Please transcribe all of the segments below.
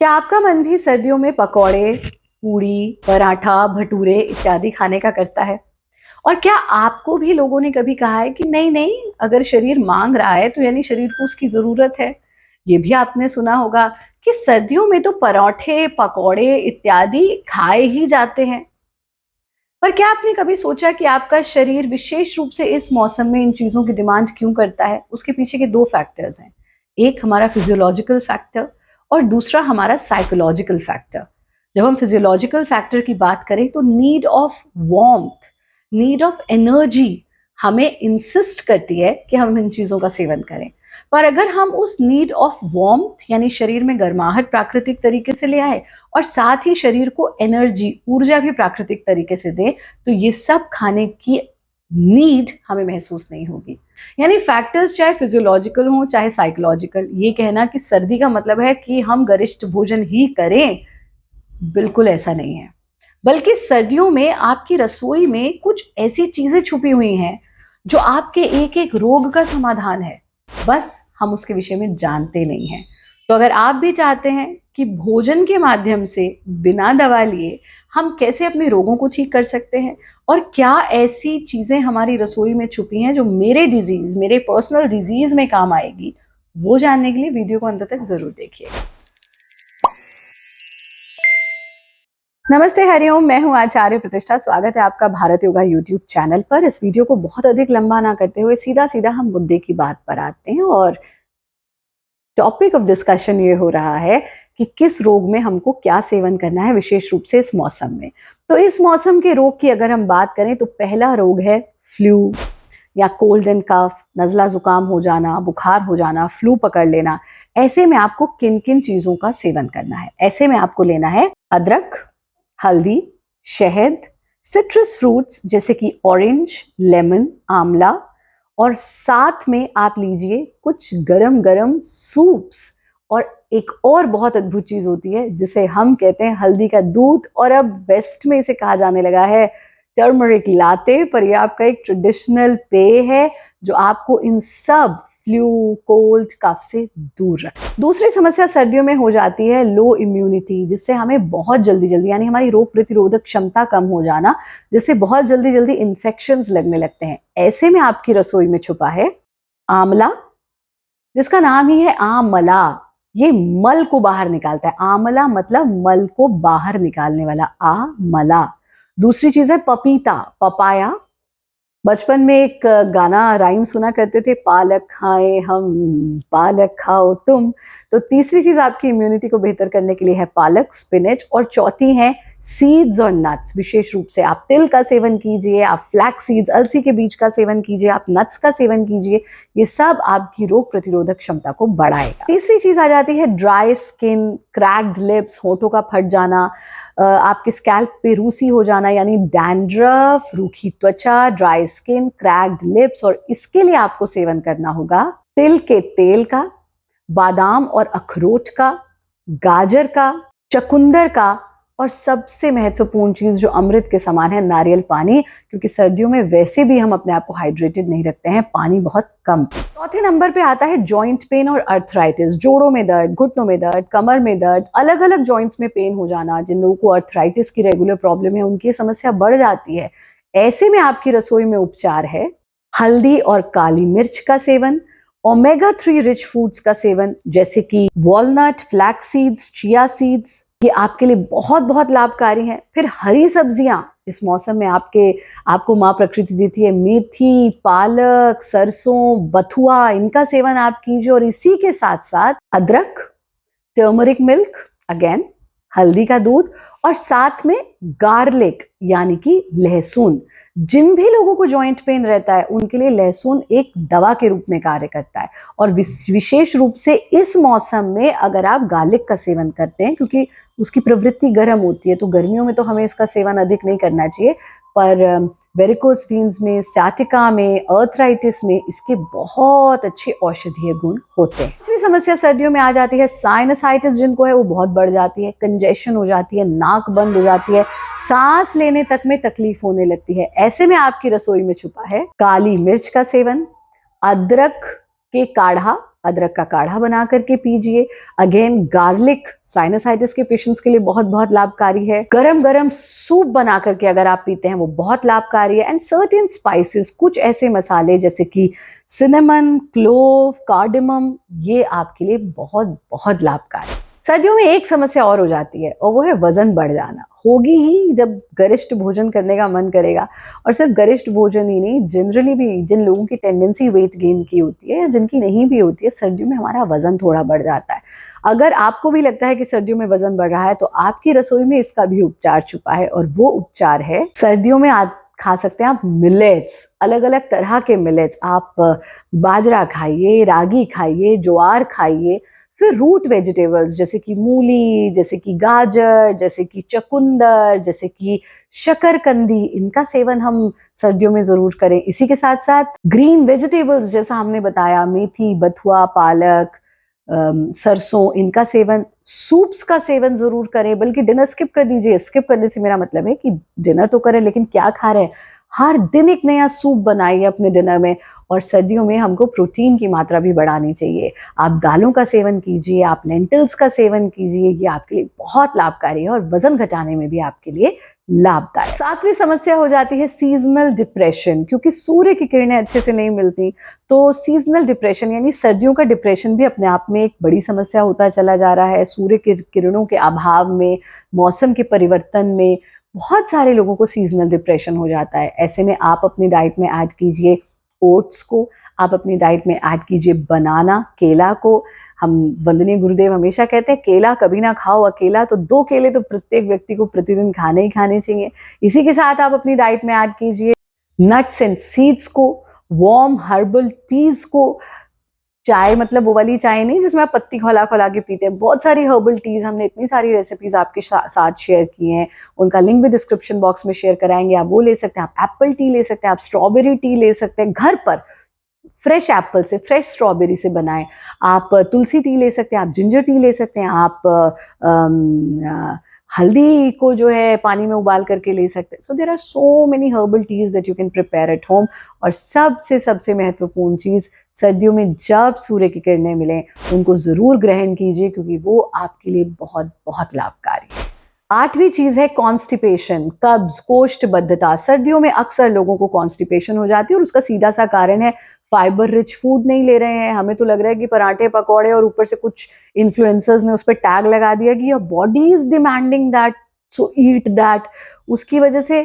क्या आपका मन भी सर्दियों में पकौड़े, पूड़ी, पराठा, भटूरे इत्यादि खाने का करता है? और क्या आपको भी लोगों ने कभी कहा है कि नहीं नहीं, अगर शरीर मांग रहा है तो यानी शरीर को उसकी जरूरत है? ये भी आपने सुना होगा कि सर्दियों में तो पराठे, पकौड़े इत्यादि खाए ही जाते हैं। पर क्या आपने कभी सोचा कि आपका शरीर विशेष रूप से इस मौसम में इन चीजों की डिमांड क्यों करता है? उसके पीछे के दो फैक्टर्स हैं। एक हमारा फिजियोलॉजिकल फैक्टर और दूसरा हमारा साइकोलॉजिकल फैक्टर। जब हम फिजियोलॉजिकल फैक्टर की बात करें तो need of warmth, need of energy हमें इंसिस्ट करती है कि हम इन चीजों का सेवन करें। पर अगर हम उस नीड ऑफ वार्मथ यानी शरीर में गर्माहट प्राकृतिक तरीके से ले आए और साथ ही शरीर को एनर्जी, ऊर्जा भी प्राकृतिक तरीके से दे, तो ये सब खाने की नीड हमें महसूस नहीं होगी। यानी फैक्टर्स चाहे फिजियोलॉजिकल हो चाहे साइकोलॉजिकल, ये कहना कि सर्दी का मतलब है कि हम गरिष्ठ भोजन ही करें, बिल्कुल ऐसा नहीं है। बल्कि सर्दियों में आपकी रसोई में कुछ ऐसी चीजें छुपी हुई हैं जो आपके एक एक रोग का समाधान है, बस हम उसके विषय में जानते नहीं हैं। तो अगर आप भी चाहते हैं कि भोजन के माध्यम से बिना दवा लिए हम कैसे अपने रोगों को ठीक कर सकते हैं और क्या ऐसी चीजें हमारी रसोई में छुपी हैं जो मेरे पर्सनल डिजीज में काम आएगी, वो जानने के लिए वीडियो को अंत तक जरूर देखिए। नमस्ते, हरिओम। मैं हूं आचार्य प्रतिष्ठा। स्वागत है आपका भारत योगा यूट्यूब चैनल पर। इस वीडियो को बहुत अधिक लंबा ना करते हुए सीधा सीधा हम मुद्दे की बात पर आते हैं और टॉपिक ऑफ डिस्कशन ये हो रहा है कि किस रोग में हमको क्या सेवन करना है, विशेष रूप से इस मौसम में। तो इस मौसम के रोग की अगर हम बात करें तो पहला रोग है फ्लू या कोल्ड एंड कफ, नजला जुकाम हो जाना, बुखार हो जाना, फ्लू पकड़ लेना। ऐसे में आपको किन किन चीजों का सेवन करना है? ऐसे में आपको लेना है अदरक, हल्दी, शहद, सिट्रस फ्रूट्स जैसे कि ऑरेंज, लेमन, आंवला, और साथ में आप लीजिए कुछ गरम गरम सूप्स। और एक और बहुत अद्भुत चीज होती है जिसे हम कहते हैं हल्दी का दूध, और अब वेस्ट में इसे कहा जाने लगा है टर्मरिक लाते। पर यह आपका एक ट्रेडिशनल पेय है जो आपको इन सब फ्लू, कोल्ड, कफ से दूर रखे। दूसरी समस्या सर्दियों में हो जाती है लो इम्यूनिटी, जिससे हमें बहुत जल्दी जल्दी यानी हमारी रोग प्रतिरोधक क्षमता कम हो जाना, जिससे बहुत जल्दी जल्दी इन्फेक्शंस लगने लगते हैं। ऐसे में आपकी रसोई में छुपा है आंवला, जिसका नाम ही है आमला। ये मल को बाहर निकालता है। आमला मतलब मल को बाहर निकालने वाला, आमला। दूसरी चीज है पपीता, पपाया। बचपन में एक गाना राइम सुना करते थे, पालक खाएं हम, पालक खाओ तुम। तो तीसरी चीज आपकी इम्यूनिटी को बेहतर करने के लिए है पालक, स्पिनच। और चौथी है सीड्स और नट्स। विशेष रूप से आप तिल का सेवन कीजिए, आप फ्लैक्स सीड्स, अलसी के बीज का सेवन कीजिए, आप नट्स का सेवन कीजिए। ये सब आपकी रोग प्रतिरोधक क्षमता को बढ़ाएगा। तीसरी चीज आ जाती है ड्राई स्किन, क्रैक्ड लिप्स, होठों का फट जाना, आपके स्कैल्प पे रूसी हो जाना यानी डैंड्रफ, रूखी त्वचा, ड्राई स्किन, क्रैक्ड लिप्स। और इसके लिए आपको सेवन करना होगा तिल के तेल का, बादाम और अखरोट का, गाजर का, चकुंदर का, और सबसे महत्वपूर्ण चीज जो अमृत के समान है, नारियल पानी। क्योंकि सर्दियों में वैसे भी हम अपने आप को हाइड्रेटेड नहीं रखते हैं, पानी बहुत कम। चौथे नंबर पे आता है जॉइंट पेन और अर्थराइटिस। जोड़ों में दर्द, घुटनों में दर्द, कमर में दर्द, अलग अलग जॉइंट्स में पेन हो जाना। जिन लोगों को अर्थराइटिस की रेगुलर प्रॉब्लम है उनकी समस्या बढ़ जाती है। ऐसे में आपकी रसोई में उपचार है हल्दी और काली मिर्च का सेवन, ओमेगा 3 रिच फूड्स का सेवन जैसे कि walnut, flax seeds, chia seeds. ये आपके लिए बहुत बहुत लाभकारी हैं। फिर हरी सब्जियां इस मौसम में आपको माँ प्रकृति देती है, मेथी, पालक, सरसों, बथुआ, इनका सेवन आप कीजिए। और इसी के साथ साथ अदरक, टर्मरिक मिल्क, अगेन हल्दी का दूध, और साथ में गार्लिक यानी कि लहसुन। जिन भी लोगों को जॉइंट पेन रहता है उनके लिए लहसुन एक दवा के रूप में कार्य करता है। और विशेष रूप से इस मौसम में अगर आप गार्लिक का सेवन करते हैं, क्योंकि उसकी प्रवृत्ति गर्म होती है, तो गर्मियों में तो हमें इसका सेवन अधिक नहीं करना चाहिए, पर वेरिकोस वेन्स में, सciatica में, अर्थराइटिस में इसके बहुत अच्छे औषधीय गुण होते हैं। दूसरी समस्या सर्दियों में आ जाती है साइनसाइटिस, जिनको है वो बहुत बढ़ जाती है, कंजेशन हो जाती है, नाक बंद हो जाती है, सांस लेने तक में तकलीफ होने लगती है। ऐसे में आपकी रसोई में छुपा है काली मिर्च का सेवन, अदरक के काढ़ा, अदरक का काढ़ा बना करके पीजिए। अगेन गार्लिक साइनसाइटिस के पेशेंट्स के लिए बहुत बहुत लाभकारी है। गरम गरम सूप बना करके अगर आप पीते हैं वो बहुत लाभकारी है। एंड सर्टेन स्पाइसेस, कुछ ऐसे मसाले जैसे कि सिनेमन, क्लोव, कार्डेमम, ये आपके लिए बहुत बहुत लाभकारी है। सर्दियों में एक समस्या और हो जाती है और वो है वजन बढ़ जाना। होगी ही जब गरिष्ठ भोजन करने का मन करेगा। और सिर्फ गरिष्ठ भोजन ही नहीं, जनरली भी जिन लोगों की टेंडेंसी वेट गेन की होती है या जिनकी नहीं भी होती है, सर्दियों में हमारा वजन थोड़ा बढ़ जाता है। अगर आपको भी लगता है कि सर्दियों में वजन बढ़ रहा है तो आपकी रसोई में इसका भी उपचार छुपा है। और वो उपचार है, सर्दियों में आप खा सकते हैं आप मिलेट्स, अलग अलग तरह के मिलेट्स। आप बाजरा खाइए, रागी खाइए, ज्वार खाइए। फिर रूट वेजिटेबल्स जैसे कि मूली, जैसे कि गाजर, जैसे कि चकुंदर, जैसे कि शकरकंदी, इनका सेवन हम सर्दियों में जरूर करें। इसी के साथ साथ ग्रीन वेजिटेबल्स जैसा हमने बताया, मेथी, बथुआ, पालक, सरसों, इनका सेवन, सूप्स का सेवन जरूर करें। बल्कि डिनर स्किप कर दीजिए। स्किप करने से मेरा मतलब है कि डिनर तो करें लेकिन क्या खा रहे हैं, हर दिन एक नया सूप बनाइए अपने डिनर में। और सर्दियों में हमको प्रोटीन की मात्रा भी बढ़ानी चाहिए। आप दालों का सेवन कीजिए, आप लेंटिल्स का सेवन कीजिए, ये आपके लिए बहुत लाभकारी है और वजन घटाने में भी आपके लिए लाभदायक। सातवीं समस्या हो जाती है सीजनल डिप्रेशन, क्योंकि सूर्य की किरणें अच्छे से नहीं मिलती। तो सीजनल डिप्रेशन यानी सर्दियों का डिप्रेशन भी अपने आप में एक बड़ी समस्या होता चला जा रहा है। सूर्य की किरणों के अभाव में, मौसम के परिवर्तन में बहुत सारे लोगों को सीजनल डिप्रेशन हो जाता है। ऐसे में आप अपनी डाइट में ऐड कीजिए ओट्स को, आप अपनी डाइट में ऐड कीजिए बनाना, केला को। हम वंदनीय गुरुदेव हमेशा कहते हैं केला कभी ना खाओ अकेला, तो 2 केले तो प्रत्येक व्यक्ति को प्रतिदिन खाने ही खाने चाहिए। इसी के साथ आप अपनी डाइट में ऐड कीजिए नट्स एंड सीड्स को, वार्म हर्बल टीज को। चाय मतलब वो वाली चाय नहीं जिसमें आप पत्ती खौला खौला के पीते हैं। बहुत सारी हर्बल टीज, हमने इतनी सारी रेसिपीज आपके साथ शेयर की हैं, उनका लिंक भी डिस्क्रिप्शन बॉक्स में शेयर कराएंगे। आप वो ले सकते हैं, आप एप्पल टी ले सकते हैं, आप स्ट्रॉबेरी टी ले सकते हैं। घर पर फ्रेश एप्पल से, फ्रेश स्ट्रॉबेरी से बनाएं। आप तुलसी टी ले सकते हैं, आप जिंजर टी ले सकते हैं, आप हल्दी को जो है पानी में उबाल करके ले सकते हैं। So there are so many herbal teas that you can prepare at home. और सबसे सबसे महत्वपूर्ण चीज, सर्दियों में जब सूर्य की किरणें मिलें उनको जरूर ग्रहण कीजिए, क्योंकि वो आपके लिए बहुत बहुत लाभकारी है। 8वीं चीज है कॉन्स्टिपेशन, कब्ज, कोष्ठबद्धता। सर्दियों में अक्सर लोगों को कॉन्स्टिपेशन हो जाती है और उसका सीधा सा कारण है फाइबर रिच फूड नहीं ले रहे हैं। हमें तो लग रहा है कि पराठे पकौड़े, और ऊपर से कुछ इन्फ्लुएंसर्स ने उस पर टैग लगा दिया कि your body is demanding that, so eat that. उसकी वजह से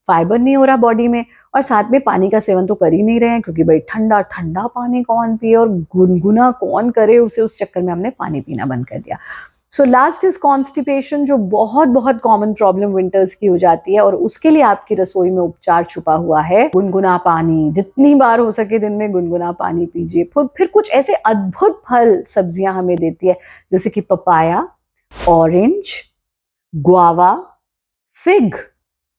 फाइबर नहीं हो रहा बॉडी में। और साथ में पानी का सेवन तो कर ही नहीं रहे हैं, क्योंकि भाई ठंडा ठंडा पानी कौन पिए और गुनगुना कौन करे उसे, उस चक्कर में हमने पानी पीना बंद कर दिया। सो लास्ट इज कॉन्स्टिपेशन, जो बहुत बहुत कॉमन प्रॉब्लम विंटर्स की हो जाती है। और उसके लिए आपकी रसोई में उपचार छुपा हुआ है गुनगुना पानी। जितनी बार हो सके दिन में गुनगुना पानी पीजिए। फिर कुछ ऐसे अद्भुत फल सब्जियां हमें देती है, जैसे कि पपाया, ऑरेंज, ग्वावा, फिग,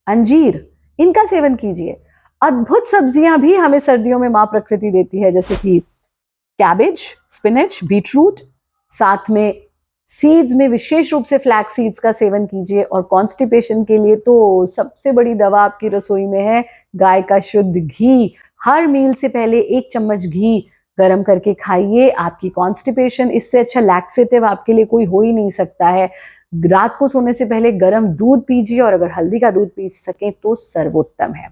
अंजीर, इनका सेवन कीजिए। अद्भुत सब्जियां भी हमें सर्दियों में मां प्रकृति देती है, जैसे कि कैबेज, स्पिनच, बीटरूट। साथ में सीड्स में विशेष रूप से फ्लैक्स सीड्स का सेवन कीजिए। और कॉन्स्टिपेशन के लिए तो सबसे बड़ी दवा आपकी रसोई में है गाय का शुद्ध घी। हर मील से पहले 1 चम्मच घी गर्म करके खाइए। आपकी कॉन्स्टिपेशन, इससे अच्छा लैक्सेटिव आपके लिए कोई हो ही नहीं सकता है। रात को सोने से पहले गर्म दूध पीजिए, और अगर हल्दी का दूध पी सकें तो सर्वोत्तम है।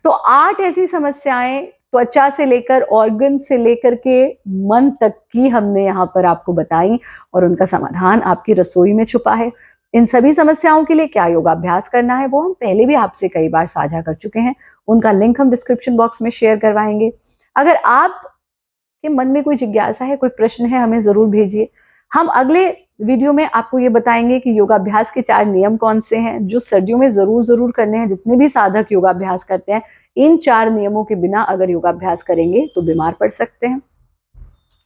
तो 8 ऐसी समस्याएं, त्वचा से लेकर ऑर्गन से लेकर के मन तक की, हमने यहाँ पर आपको बताई, और उनका समाधान आपकी रसोई में छुपा है। इन सभी समस्याओं के लिए क्या योगाभ्यास करना है वो हम पहले भी आपसे कई बार साझा कर चुके हैं। उनका लिंक हम डिस्क्रिप्शन बॉक्स में शेयर करवाएंगे। अगर आप के मन में कोई जिज्ञासा है, कोई प्रश्न है, हमें जरूर भेजिए। हम अगले वीडियो में आपको ये बताएंगे कि योगाभ्यास के 4 नियम कौन से हैं जो सर्दियों में जरूर जरूर करने हैं। जितने भी साधक योगाभ्यास करते हैं, इन 4 नियमों के बिना अगर योगाभ्यास करेंगे तो बीमार पड़ सकते हैं।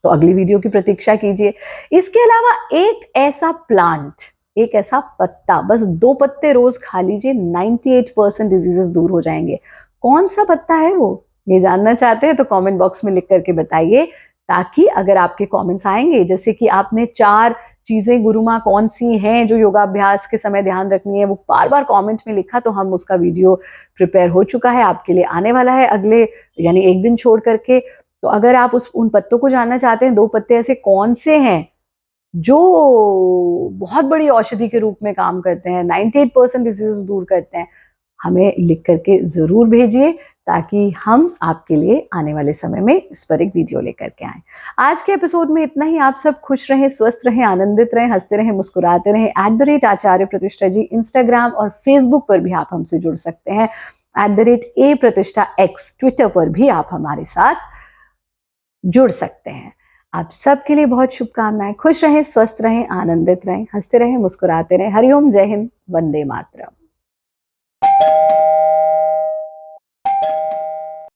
तो अगली वीडियो की प्रतीक्षा कीजिए। इसके अलावा एक ऐसा प्लांट, एक ऐसा पत्ता, बस 2 पत्ते रोज खा लीजिए, 98% डिजीजेस दूर हो जाएंगे। कौन सा पत्ता है वो, ये जानना चाहते हैं तो कमेंट बॉक्स में लिख करके बताइए, ताकि अगर आपके कमेंट्स आएंगे, जैसे कि आपने 4 चीजें गुरुमा कौन सी हैं जो योगाभ्यास के समय ध्यान रखनी है, वो बार बार कमेंट में लिखा, तो हम उसका वीडियो प्रिपेयर हो चुका है, आपके लिए आने वाला है अगले, यानी एक दिन छोड़ करके। तो अगर आप उन पत्तों को जानना चाहते हैं, 2 पत्ते ऐसे कौन से हैं जो बहुत बड़ी औषधि के रूप में काम करते हैं, 98% डिजीजेस दूर करते हैं, हमें लिख करके ज़रूर भेजिए ताकि हम आपके लिए आने वाले समय में इस पर एक वीडियो लेकर के आएँ। आज के एपिसोड में इतना ही। आप सब खुश रहें, स्वस्थ रहें, आनंदित रहें, हँसते रहें, मुस्कुराते रहें। @आचार्य प्रतिष्ठा जी इंस्टाग्राम और फेसबुक पर भी आप हमसे जुड़ सकते हैं। @a प्रतिष्ठा x ट्विटर पर भी आप हमारे साथ जुड़ सकते हैं। आप सबके लिए बहुत शुभकामनाएं। खुश रहें, स्वस्थ रहें, आनंदित रहें, हंसते रहें, मुस्कुराते रहें। हरिओम, जय हिंद, वंदे मातरम।